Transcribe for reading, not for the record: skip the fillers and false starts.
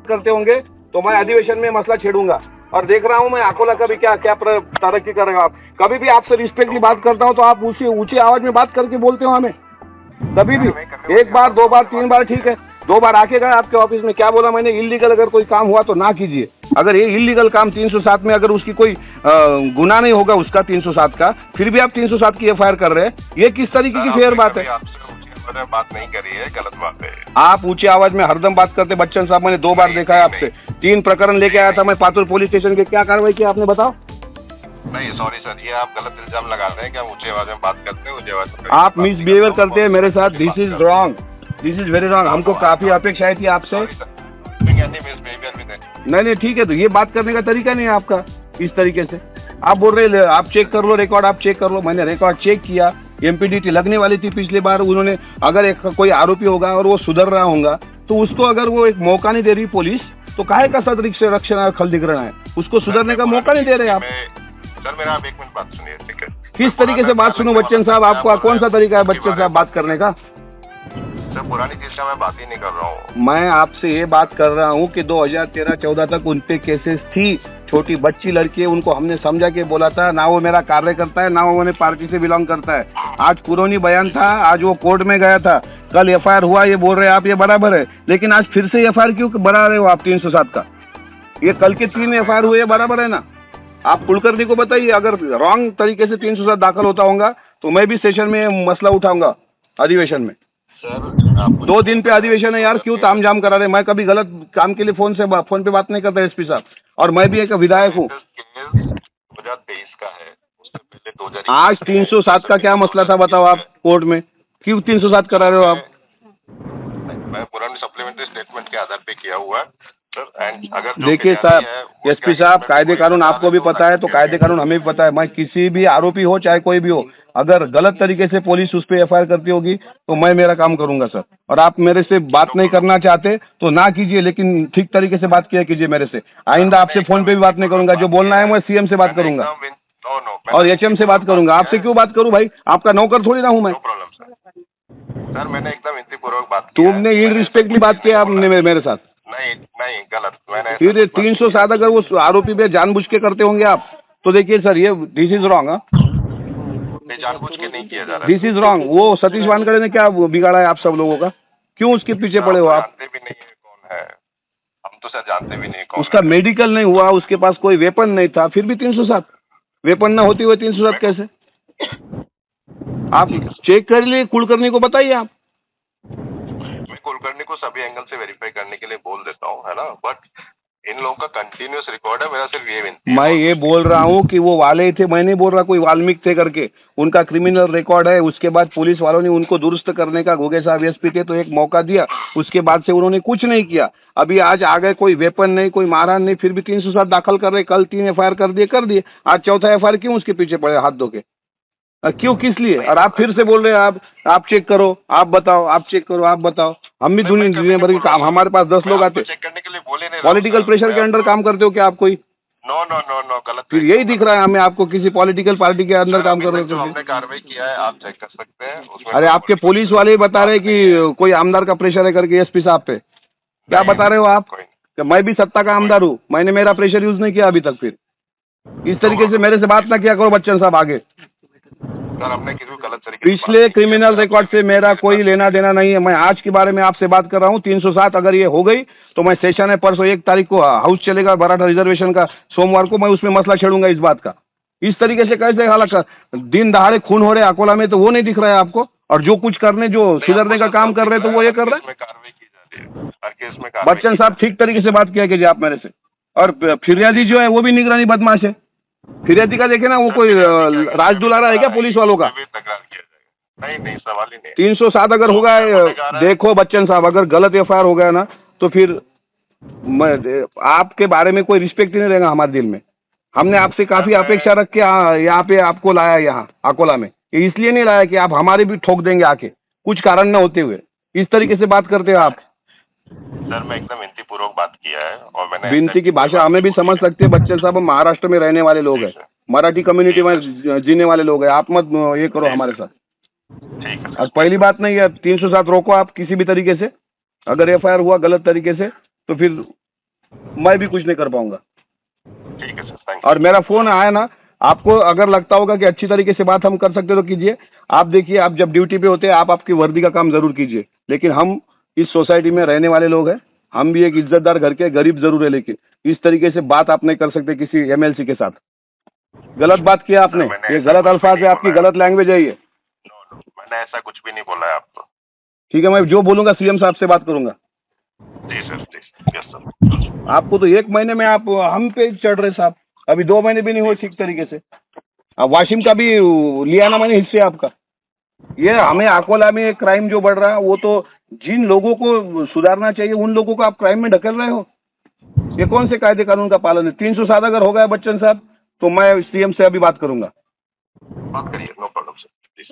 करते होंगे तो मैं अधिवेशन में मसला छेड़ूंगा। और देख रहा हूँ मैं अकोला का भी क्या क्या तरक्की करेगा। आप कभी भी आपसे रिस्पेक्टली बात करता हूँ तो आप उसी ऊंची आवाज में बात करके बोलते हो हमें, कभी भी। एक बार, दो बार, तीन बार ठीक है, 2 बार आके गए आपके ऑफिस में, क्या बोला मैंने? इलीगल अगर कोई काम हुआ तो ना कीजिए। अगर ये इलीगल काम 307 में अगर उसकी कोई गुनाह नहीं होगा उसका 307 का, फिर भी आप 307 की FIR कर रहे हैं, ये किस तरीके की फेयर बात है? बात नहीं करी है, गलत बात है। आप ऊंची आवाज में हरदम बात करते। बच्चन साहब मैंने 2 बार देखा है आपसे, 3 प्रकरण लेके आया था मैं पातुर पुलिस स्टेशन के, क्या कार्रवाई की आपने बताओ? नहीं सॉरी सर, ये आप गलत इल्जाम लगा रहे हैं कि हम ऊंची आवाज में बात करते हैं। ऊंची आवाज में आप मिसबिहेवियर करते हैं मेरे साथ, this is wrong, this is very wrong. हमको काफी अपेक्षा थी आपसे। नहीं ठीक है, तो ये बात करने का तरीका नहीं है आपका इस तरीके से। आप बोल रहे आप चेक कर लो रिकॉर्ड, आप चेक कर लो। मैंने रिकॉर्ड चेक किया, MPDT लगने वाली थी पिछली बार। उन्होंने अगर एक कोई आरोपी होगा और वो सुधर रहा होगा तो उसको अगर वो एक मौका नहीं दे रही पुलिस, तो काहे का सदरक्षण खलदिग्रहण है? उसको सुधरने का मौका नहीं दे रहे आप। सर मेरा आप 1 मिनट बात सुनिए, ठीक है? किस तरीके से बात सुनो बच्चन साहब? आपका कौन सा तरीका है बच्चन साहब बात करने का? सर पुरानी चीज का मैं बात ही नहीं कर रहा हूँ। मैं आपसे ये बात कर रहा हूँ कि 2013-14 तक उन पे केसेस थी। छोटी बच्ची लड़की है, उनको हमने समझा के बोला था, ना वो मेरा कार्य करता है ना वो मैंने पार्टी से बिलोंग करता है। आज पुरानी बयान था, आज वो कोर्ट में गया था, कल FIR हुआ, ये बोल रहे हैं आप, ये बराबर है। लेकिन आज फिर से FIR क्यों बना रहे हो आप 307 का? ये कल के 3 FIR हुए, बराबर है ना? आप कुलकर्णी को बताइए, अगर रॉन्ग तरीके से 307 दाखिल होता होगा तो मैं भी सेशन में मसला उठाऊंगा अधिवेशन में। सर 2 दिन पे अधिवेशन है यार, क्यों तामझाम करा रहे? मैं कभी गलत काम के लिए फोन पे बात नहीं करता SP साहब, और मैं भी एक विधायक हूँ। 2023 का है, उससे पहले 2021 आज 307 का क्या मसला था बताओ आप कोर्ट में? क्यों 307 करा रहे हो आप? मैं पुरानी सप्लीमेंट्री स्टेटमेंट के आधार पे किया हुआ है सर। एंड अगर देखिए साहब, SP साहब, कायदे कानून आपको भी पता है तो कायदे कानून हमें भी पता है। मैं किसी भी आरोपी हो चाहे कोई भी हो, अगर गलत तरीके से पुलिस उस पर FIR करती होगी तो मैं मेरा काम करूंगा सर। और आप मेरे से बात नहीं करना चाहते तो ना कीजिए, लेकिन ठीक तरीके से बात किया कीजिए मेरे से। आइंदा आपसे फोन पे भी बात नहीं करूंगा, जो बोलना है मैं CM से बात करूंगा और HM से बात करूंगा। आपसे क्यों बात करूं भाई? आपका नौकर थोड़ी ना हूं मैं। सर मैंने एकदम विनतीपूर्वक बात की है। तुमने इररिस्पेक्टली बात किया आपने मेरे साथ। नहीं गलत, मैंने फिर 307 अगर वो आरोपी पे जानबूझ के करते होंगे आप तो देखिए सर, ये दिस इज रॉन्ग। जानबूझ के नहीं किया जा रहा, दिस इज रॉन्ग। वो सतीश वानखेड़े ने क्या बिगाड़ा है आप सब लोगों का? क्यों उसके पीछे पड़े हो आप? जानते भी नहीं है कौन है, हम तो सर जानते भी नहीं कौन उसका मेडिकल नहीं हुआ, उसके पास कोई वेपन नहीं था, फिर भी 307। वेपन न होते हुए 307 कैसे? आप चेक कर लिए, कुलकर्णी को बताइए आप। मैं कुलकर्णी को सभी एंगल से वेरीफाई करने के लिए बोल देता हूँ, है ना? बट इन लोगों का कंटिन्यूस रिकॉर्ड है। मेरा सिर्फ ये विनती है, मैं ये बोल रहा हूँ कि वो वाले थे, मैं नहीं बोल रहा कोई वाल्मीकि थे करके। उनका क्रिमिनल रिकॉर्ड है। उसके बाद पुलिस वालों ने उनको दुरुस्त करने का, घोगे साहब SP थे तो एक मौका दिया, उसके बाद से उन्होंने कुछ नहीं किया। अभी आज आ गए, कोई वेपन नहीं, कोई मारहान नहीं, फिर भी 307 दाखिल कर रहे। कल 3 FIR कर दिए, आज चौथा FIR क्यों उसके पीछे पड़े हाथ धो के? क्यों, किस लिए? और आप फिर से बोल रहे हैं आप चेक करो, आप बताओ, आप चेक करो, आप बताओ। हम भी दुनिया भर के काम, हमारे पास 10 लोग आते। चेक करने के लिए बोले नहीं। पॉलिटिकल प्रेशर के अंडर काम करते हो क्या आप कोई? नो गलत। फिर यही दिख रहा है हमें, आपको किसी पॉलिटिकल पार्टी के अंदर काम कर रहे हो। हमने कार्रवाई किया है, आप चेक कर सकते हैं। अरे आपके पुलिस वाले ही बता रहे कि कोई आमदार का प्रेशर है करके SP साहब पे। क्या बता रहे हो आप? मैं भी सत्ता का आमदार हूँ, मैंने मेरा प्रेशर यूज नहीं किया अभी तक। फिर इस तरीके से मेरे से बात ना किया करो बच्चन साहब आगे। सर हमने किसी को गलत तरीके पिछले क्रिमिनल रिकॉर्ड से मेरा कोई लेना देना नहीं है। मैं आज के बारे में आपसे बात कर रहा हूँ। 307 अगर ये हो गई तो मैं सेशन है परसों 1 तारीख को, हाउस चलेगा मराठा रिजर्वेशन का, सोमवार को मैं उसमें मसला छेड़ूंगा इस बात का। इस तरीके से कैसे हालांकि दिन दहाड़े खून हो रहे अकोला में, तो वो नहीं दिख रहा है आपको? और जो कुछ करने, जो सुधरने का काम कर रहे हैं तो वो ये कर रहे हैं। बच्चन साहब ठीक तरीके से बात किया कीजिए आप मेरे से। और फिरियादी जो है वो भी निगरानी बदमाश है। फिरियादी का देखे ना, वो कोई राज दुलारा है क्या पुलिस वालों का? नहीं सवाल ही नहीं। 307 अगर होगा, देखो बच्चन साहब, अगर गलत FIR हो गया ना तो फिर आपके बारे में कोई रिस्पेक्ट ही नहीं रहेगा हमारे दिल में। हमने आपसे काफी अपेक्षा रख के यहाँ पे आपको लाया, यहाँ अकोला में। इसलिए नहीं लाया कि आप हमारे भी ठोक देंगे आके, कुछ कारण न होते हुए। इस तरीके से बात करते हो आप। सर मैं एकदम विनतीपूर्वक बात किया है, और मैंने विनती की भाषा हमें भी समझ सकते हैं बच्चन साहब। हम महाराष्ट्र में रहने वाले लोग हैं, मराठी कम्युनिटी में जीने वाले लोग हैं। आप मत ये करो हमारे साथ, ठीक है? और पहली बात नहीं है 307 रोको आप किसी भी तरीके से। अगर FIR हुआ गलत तरीके से तो फिर मैं भी कुछ नहीं कर पाऊंगा। ठीक है सर, थैंक यू। और मेरा फोन आया ना, आपको अगर लगता होगा कि अच्छी तरीके से बात हम कर सकते हो तो कीजिए। आप देखिए, आप जब ड्यूटी पे होते हैं आप आपकी वर्दी का काम जरूर कीजिए, लेकिन हम इस सोसाइटी में रहने वाले लोग हैं, हम भी एक इज्जतदार घर के गरीब जरूर है, लेकिन इस तरीके से बात आप नहीं कर सकते किसी एमएलसी के साथ। गलत बात किया आपने, मैंने ये ऐसा गलत कुछ भी अल्फाज है, नहीं आपकी बोला है। गलत लैंग्वेज है ये। नो, मैंने ऐसा कुछ भी नहीं बोला है आपको। ठीक है, मैं जो बोलूंगा सीएम साहब से बात करूंगा। जी सर, जी, यस सर। आपको तो 1 महीने में आप हम पे चढ़ रहे साहब, अभी 2 महीने भी नहीं हुए ठीक तरीके से। अब वाशिम का भी लिया ना मैंने हिस्से आपका। ये हमें अकोला में क्राइम जो बढ़ रहा है, वो तो जिन लोगों को सुधारना चाहिए उन लोगों को आप क्राइम में ढकेल रहे हो। ये कौन से कायदे कानून का पालन है? 307 अगर हो गया बच्चन साहब तो मैं सीएम से अभी बात करूंगा। बात करिए, नो प्रॉब्लम सर, प्लीज।